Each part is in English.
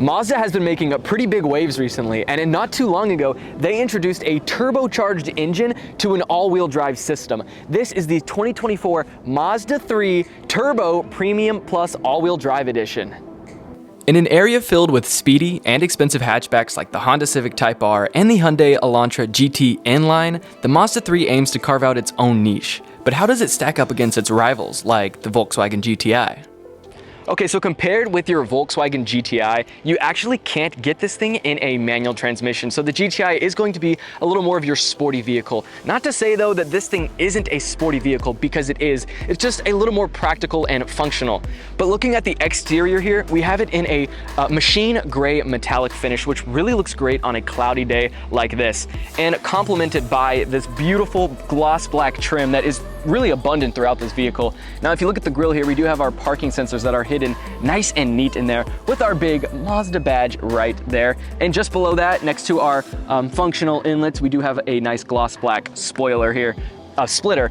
Mazda has been making pretty big waves recently, and not too long ago, they introduced a turbocharged engine to an all-wheel drive system. This is the 2024 Mazda 3 Turbo Premium Plus All-Wheel Drive Edition. In an area filled with speedy and expensive hatchbacks like the Honda Civic Type R and the Hyundai Elantra GT N-line, the Mazda 3 aims to carve out its own niche. But how does it stack up against its rivals like the Volkswagen GTI? Okay, so compared with your Volkswagen GTI, you actually can't get this thing in a manual transmission. So the GTI is going to be a little more of your sporty vehicle. Not to say though that this thing isn't a sporty vehicle, because it is. It's just a little more practical and functional. But looking at the exterior here, we have it in a machine gray metallic finish, which really looks great on a cloudy day like this. And complemented by this beautiful gloss black trim that is really abundant throughout this vehicle. Now, if you look at the grille here, we do have our parking sensors that are hidden nice and neat in there with our big Mazda badge right there. And just below that, next to our functional inlets, we do have a nice gloss black spoiler here, splitter.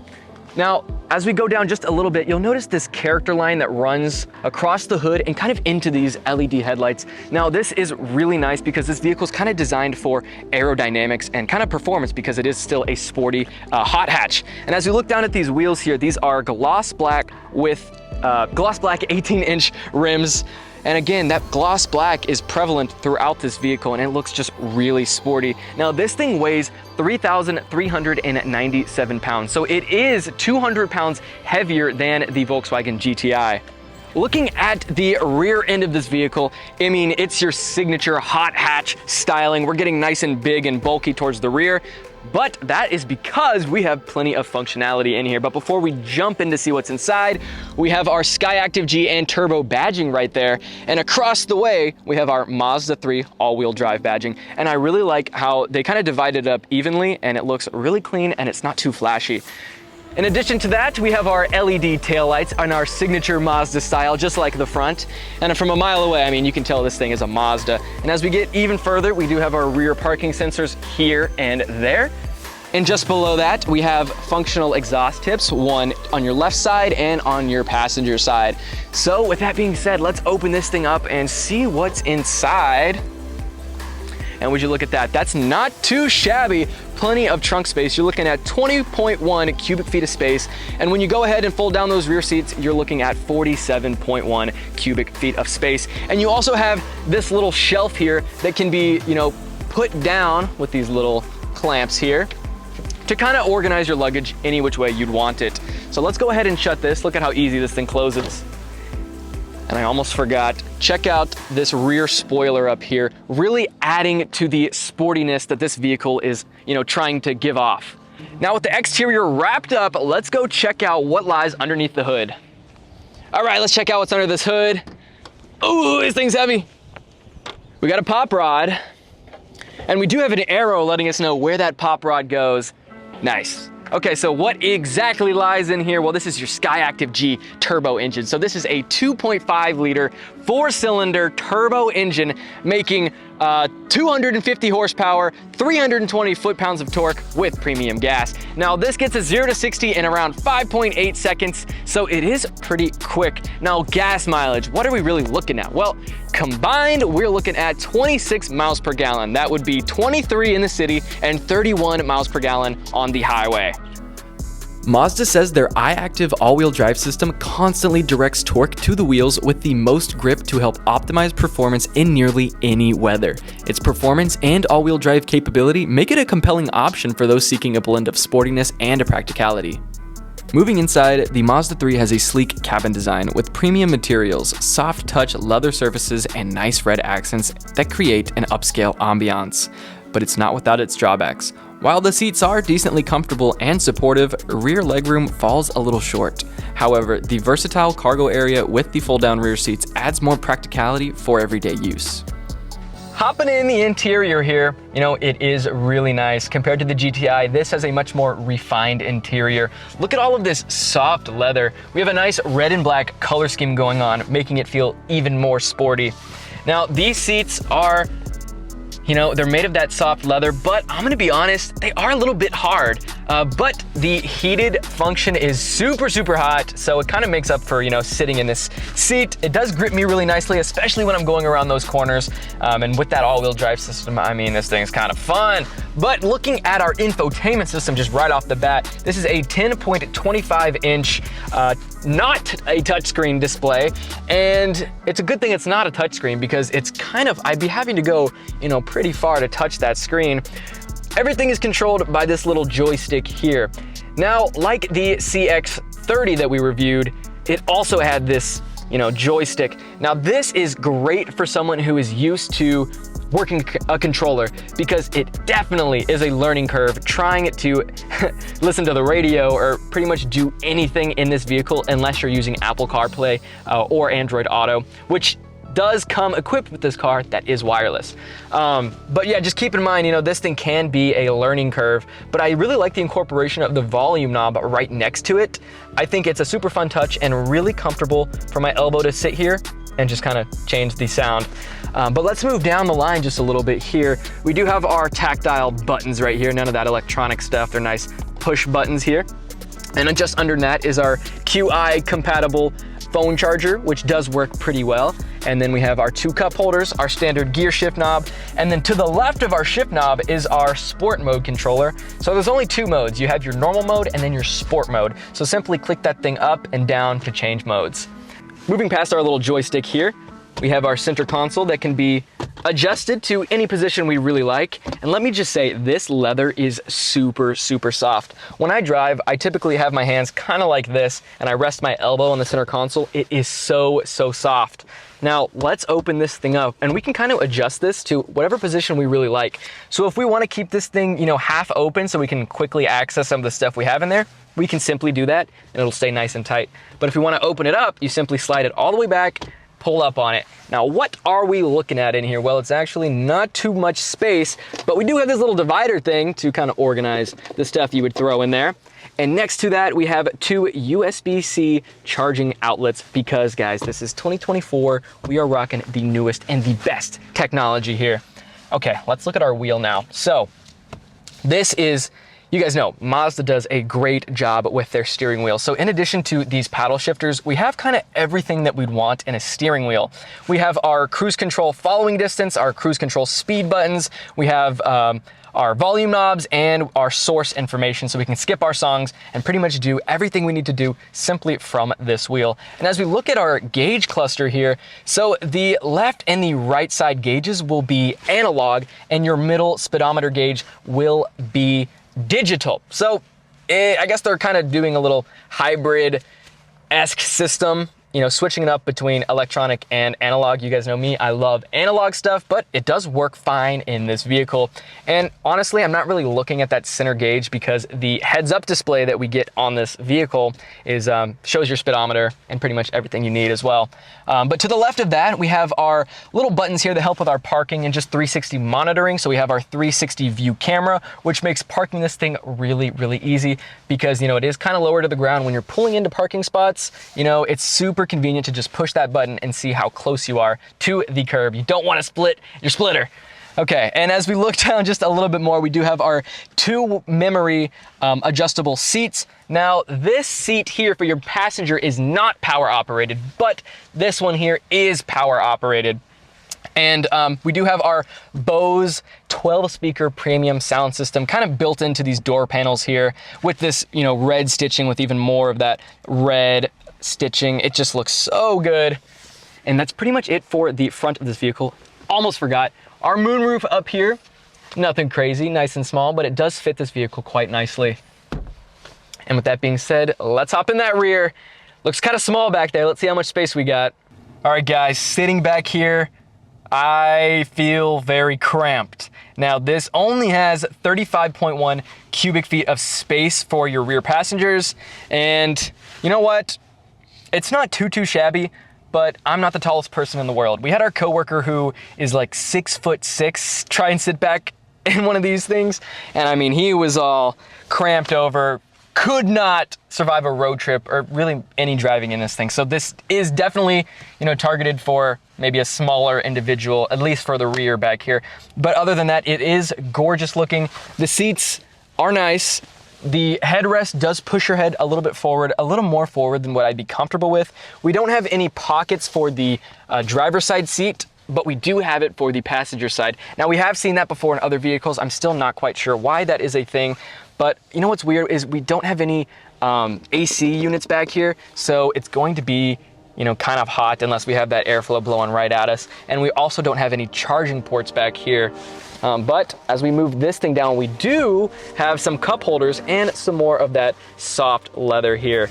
Now, as we go down just a little bit, you'll notice this character line that runs across the hood and kind of into these LED headlights. Now, this is really nice because this vehicle is kind of designed for aerodynamics and kind of performance, because it is still a sporty hot hatch. And as we look down at these wheels here, these are gloss black with gloss black 18-inch rims. And again, that gloss black is prevalent throughout this vehicle, and it looks just really sporty. Now, this thing weighs 3,397 pounds, so it is 200 pounds heavier than the Volkswagen GTI. Looking at the rear end of this vehicle, I mean, it's your signature hot hatch styling. We're getting nice and big and bulky towards the rear, but that is because we have plenty of functionality in here. But before we jump in to see what's inside, we have our SkyActiv G and Turbo badging right there. And across the way, we have our Mazda 3 all-wheel drive badging. And I really like how they kind of divided it up evenly, and it looks really clean and it's not too flashy. In addition to that, we have our LED taillights on our signature Mazda style, just like the front. And from a mile away, I mean, you can tell this thing is a Mazda. And as we get even further, we do have our rear parking sensors here and there. And just below that, we have functional exhaust tips, one on your left side and on your passenger side. So with that being said, let's open this thing up and see what's inside. And would you look at that? That's not too shabby. Plenty of trunk space. You're looking at 20.1 cubic feet of space. And when you go ahead and fold down those rear seats, you're looking at 47.1 cubic feet of space. And you also have this little shelf here that can be, put down with these little clamps here to kind of organize your luggage any which way you'd want it. So let's go ahead and shut this. Look at how easy this thing closes. And I almost forgot, check out this rear spoiler up here, really adding to the sportiness that this vehicle is, trying to give off. Now with the exterior wrapped up, let's go check out what lies underneath the hood. All right, let's check out what's under this hood. Ooh, this thing's heavy. We got a pop rod, and we do have an arrow letting us know where that pop rod goes. Nice. Okay, so what exactly lies in here? Well, this is your SkyActiv G turbo engine. So this is a 2.5 liter, 4-cylinder turbo engine making 250 horsepower, 320 foot-pounds of torque with premium gas. Now this gets a 0 to 60 in around 5.8 seconds, so it is pretty quick. Now gas mileage, what are we really looking at? Well, combined, we're looking at 26 miles per gallon. That would be 23 in the city and 31 miles per gallon on the highway. Mazda says their iActiv all-wheel drive system constantly directs torque to the wheels with the most grip to help optimize performance in nearly any weather. Its performance and all-wheel drive capability make it a compelling option for those seeking a blend of sportiness and practicality. Moving inside, the Mazda 3 has a sleek cabin design with premium materials, soft touch leather surfaces, and nice red accents that create an upscale ambiance. But it's not without its drawbacks. While the seats are decently comfortable and supportive, rear legroom falls a little short. However, the versatile cargo area with the fold-down rear seats adds more practicality for everyday use. Hopping in the interior here, it is really nice. Compared to the GTI, this has a much more refined interior. Look at all of this soft leather. We have a nice red and black color scheme going on, making it feel even more sporty. Now, these seats are You know, they're made of that soft leather, but I'm gonna be honest, they are a little bit hard. But the heated function is super, super hot, so it kind of makes up for, you know, sitting in this seat. It does grip me really nicely, especially when I'm going around those corners. And with that all-wheel drive system, I mean, this thing's kind of fun. But looking at our infotainment system just right off the bat, this is a 10.25-inch, not a touchscreen display. And it's a good thing it's not a touchscreen because it's kind of, I'd be having to go, you know, pretty far to touch that screen. Everything is controlled by this little joystick here. Now, like the CX-30 that we reviewed, it also had this, you know, joystick. Now, this is great for someone who is used to working a controller because it definitely is a learning curve trying to listen to the radio or pretty much do anything in this vehicle unless you're using Apple CarPlay or Android Auto, which does come equipped with this car that is wireless. But yeah, just keep in mind, you know, this thing can be a learning curve, but I really like the incorporation of the volume knob right next to it. I think it's a super fun touch and really comfortable for my elbow to sit here and just kind of change the sound. But let's move down the line just a little bit here. We do have our tactile buttons right here, none of that electronic stuff. They're nice push buttons here. And then just under that is our QI compatible phone charger, which does work pretty well. And then we have our 2 cup holders, our standard gear shift knob, and then to the left of our shift knob is our sport mode controller. So there's only 2 modes. You have your normal mode and then your sport mode. So simply click that thing up and down to change modes. Moving past our little joystick here, we have our center console that can be adjusted to any position we really like. And let me just say, this leather is super, super soft. When I drive, I typically have my hands kind of like this and I rest my elbow on the center console. It is so, so soft. Now let's open this thing up and we can kind of adjust this to whatever position we really like. So if we want to keep this thing, you know, half open so we can quickly access some of the stuff we have in there, we can simply do that and it'll stay nice and tight. But if we want to open it up, you simply slide it all the way back, pull up on it. Now, what are we looking at in here? Well, it's actually not too much space, but we do have this little divider thing to kind of organize the stuff you would throw in there. And next to that, we have 2 USB-C charging outlets because, guys, this is 2024. We are rocking the newest and the best technology here. Okay, let's look at our wheel now. So this is, you guys know, Mazda does a great job with their steering wheel. So in addition to these paddle shifters, we have kind of everything that we'd want in a steering wheel. We have our cruise control following distance, our cruise control speed buttons. We have our volume knobs and our source information so we can skip our songs and pretty much do everything we need to do simply from this wheel. And as we look at our gauge cluster here, so the left and the right side gauges will be analog and your middle speedometer gauge will be digital. So I guess they're kind of doing a little hybrid-esque system, you know, switching it up between electronic and analog. You guys know me, I love analog stuff, but it does work fine in this vehicle. And honestly, I'm not really looking at that center gauge because the heads-up display that we get on this vehicle is shows your speedometer and pretty much everything you need as well. But to the left of that, we have our little buttons here that help with our parking and just 360 monitoring. So we have our 360 view camera, which makes parking this thing really, really easy because, you know, it is kind of lower to the ground. When you're pulling into parking spots, you know, it's super convenient to just push that button and see how close you are to the curb. You don't want to split your splitter. Okay, and as we look down just a little bit more, we do have our 2 memory adjustable seats. Now, this seat here for your passenger is not power operated, but this one here is power operated. And we do have our Bose 12-speaker premium sound system kind of built into these door panels here with this, you know, red stitching with even more of that red stitching. It just looks so good. And that's pretty much it for the front of this vehicle. Almost forgot. Our moonroof up here, nothing crazy, nice and small, but it does fit this vehicle quite nicely. And with that being said, let's hop in that rear. Looks kind of small back there. Let's see how much space we got. All right, guys, sitting back here, I feel very cramped. Now, this only has 35.1 cubic feet of space for your rear passengers. And you know what? It's not too shabby, but I'm not the tallest person in the world. We had our coworker who is like 6'6" try and sit back in one of these things. And I mean, he was all cramped over, could not survive a road trip or really any driving in this thing. So this is definitely, you know, targeted for maybe a smaller individual, at least for the rear back here. But other than that, it is gorgeous looking. The seats are nice. The headrest does push your head a little bit forward, a little more forward than what I'd be comfortable with. We don't have any pockets for the driver's side seat, but we do have it for the passenger side. Now, we have seen that before in other vehicles. I'm still not quite sure why that is a thing, but you know what's weird is we don't have any AC units back here, so it's going to be, you know, kind of hot unless we have that airflow blowing right at us. And we also don't have any charging ports back here. But as we move this thing down, we do have some cup holders and some more of that soft leather here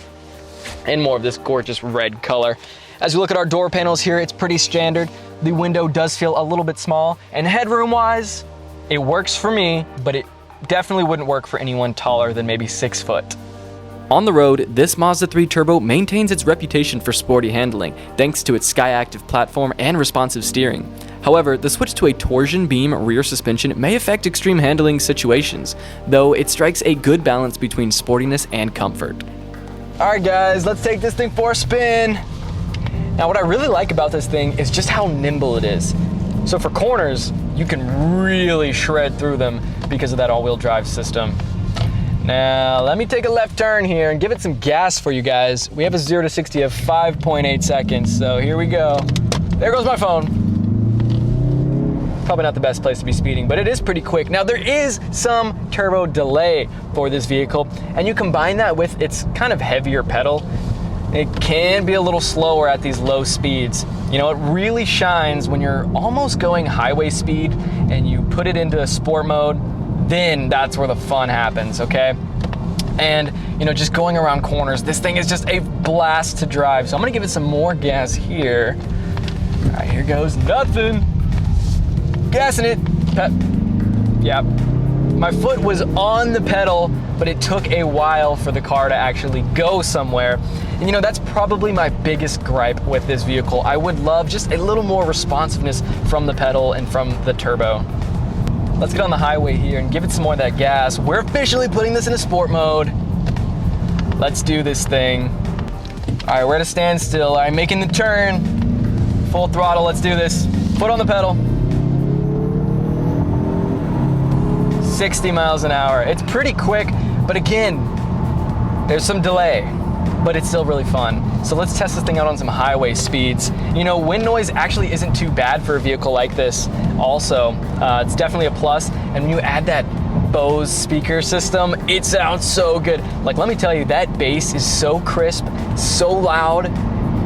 and more of this gorgeous red color. As we look at our door panels here, it's pretty standard. The window does feel a little bit small, and headroom wise, it works for me, but it definitely wouldn't work for anyone taller than maybe 6 foot. On the road, this Mazda 3 Turbo maintains its reputation for sporty handling, thanks to its Skyactiv platform and responsive steering. However, the switch to a torsion beam rear suspension may affect extreme handling situations, though it strikes a good balance between sportiness and comfort. All right, guys, let's take this thing for a spin. Now, what I really like about this thing is just how nimble it is. So for corners, you can really shred through them because of that all-wheel drive system. Now, let me take a left turn here and give it some gas for you guys. We have a 0 to 60 of 5.8 seconds, so here we go. There goes my phone. Probably not the best place to be speeding, but it is pretty quick. Now, there is some turbo delay for this vehicle, and you combine that with its kind of heavier pedal, it can be a little slower at these low speeds. You know, it really shines when you're almost going highway speed and you put it into sport mode, then that's where the fun happens, okay? And, you know, just going around corners, this thing is just a blast to drive. So I'm gonna give it some more gas here. All right, here goes nothing. Gassing it. Yeah. My foot was on the pedal, but it took a while for the car to actually go somewhere. And you know, that's probably my biggest gripe with this vehicle. I would love just a little more responsiveness from the pedal and from the turbo. Let's get on the highway here and give it some more of that gas. We're officially putting this into sport mode. Let's do this thing. All right, we're at a standstill. All right, making the turn. Full throttle, let's do this. Foot on the pedal. 60 miles an hour. It's pretty quick, but again, there's some delay, but it's still really fun. So let's test this thing out on some highway speeds. You know, wind noise actually isn't too bad for a vehicle like this. Also, it's definitely a plus. And when you add that Bose speaker system, it sounds so good. Like, let me tell you, that bass is so crisp, so loud,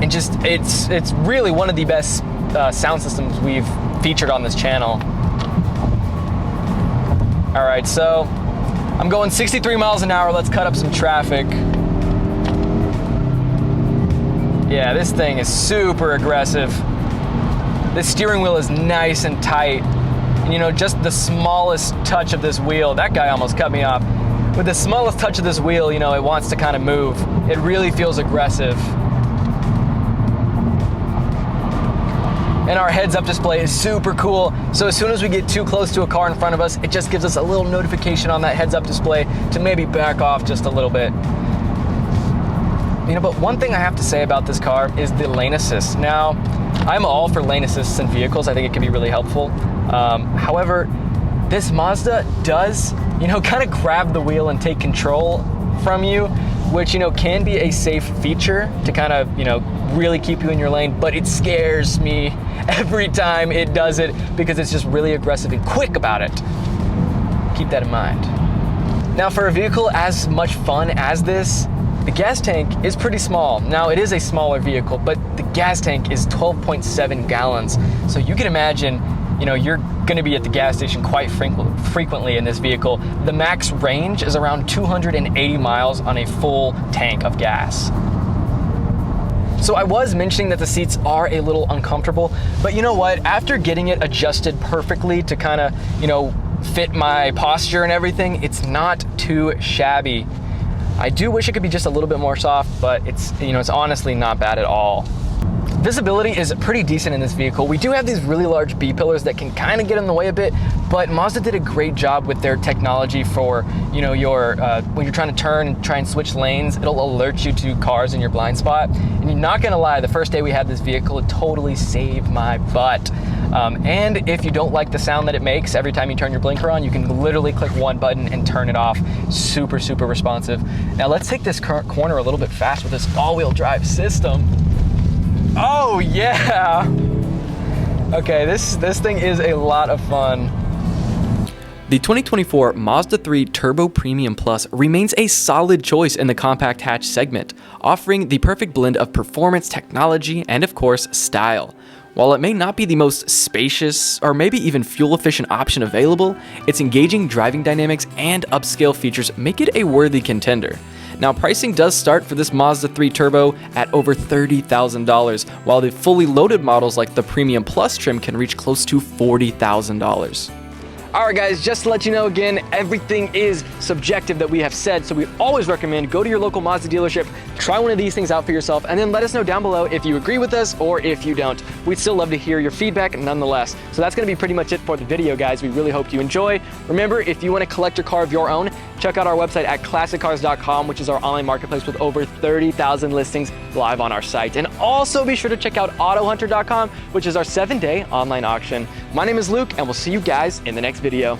and just, it's really one of the best sound systems we've featured on this channel. All right, so I'm going 63 miles an hour. Let's cut up some traffic. Yeah, this thing is super aggressive. This steering wheel is nice and tight. And you know, just the smallest touch of this wheel, that guy almost cut me off. With the smallest touch of this wheel, you know, it wants to kind of move. It really feels aggressive. And our heads-up display is super cool. So as soon as we get too close to a car in front of us, it just gives us a little notification on that heads-up display to maybe back off just a little bit. You know, but one thing I have to say about this car is the lane assist. Now, I'm all for lane assists in vehicles. I think it can be really helpful. However, this Mazda does, you know, kind of grab the wheel and take control from you, which, you know, can be a safe feature to kind of, you know, really keep you in your lane, but it scares me every time it does it because it's just really aggressive and quick about it. Keep that in mind. Now, for a vehicle as much fun as this, the gas tank is pretty small. Now, it is a smaller vehicle, but the gas tank is 12.7 gallons. So you can imagine, you know, you're gonna be at the gas station quite frequently in this vehicle. The max range is around 280 miles on a full tank of gas. So I was mentioning that the seats are a little uncomfortable, but you know what? After getting it adjusted perfectly to kind of, you know, fit my posture and everything, it's not too shabby. I do wish it could be just a little bit more soft, but it's, you know, it's honestly not bad at all. Visibility is pretty decent in this vehicle. We do have these really large B-pillars that can kind of get in the way a bit, but Mazda did a great job with their technology for, you know, your when you're trying to turn and try and switch lanes, it'll alert you to cars in your blind spot. And you're not gonna lie, the first day we had this vehicle, it totally saved my butt. And if you don't like the sound that it makes every time you turn your blinker on, you can literally click one button and turn it off. Super, super responsive. Now let's take this corner a little bit fast with this all-wheel drive system. Oh yeah! Okay, this thing is a lot of fun. The 2024 Mazda 3 Turbo Premium Plus remains a solid choice in the compact hatch segment, offering the perfect blend of performance, technology, and of course, style. While it may not be the most spacious or maybe even fuel-efficient option available, its engaging driving dynamics and upscale features make it a worthy contender. Now, pricing does start for this Mazda 3 Turbo at over $30,000, while the fully loaded models like the Premium Plus trim can reach close to $40,000. All right, guys, just to let you know again, everything is subjective that we have said, so we always recommend go to your local Mazda dealership, try one of these things out for yourself, and then let us know down below if you agree with us or if you don't. We'd still love to hear your feedback nonetheless. So that's gonna be pretty much it for the video, guys. We really hope you enjoy. Remember, if you wanna collect your car of your own, check out our website at ClassicCars.com, which is our online marketplace with over 30,000 listings live on our site. And also be sure to check out AutoHunter.com, which is our 7-day online auction. My name is Luke, and we'll see you guys in the next video.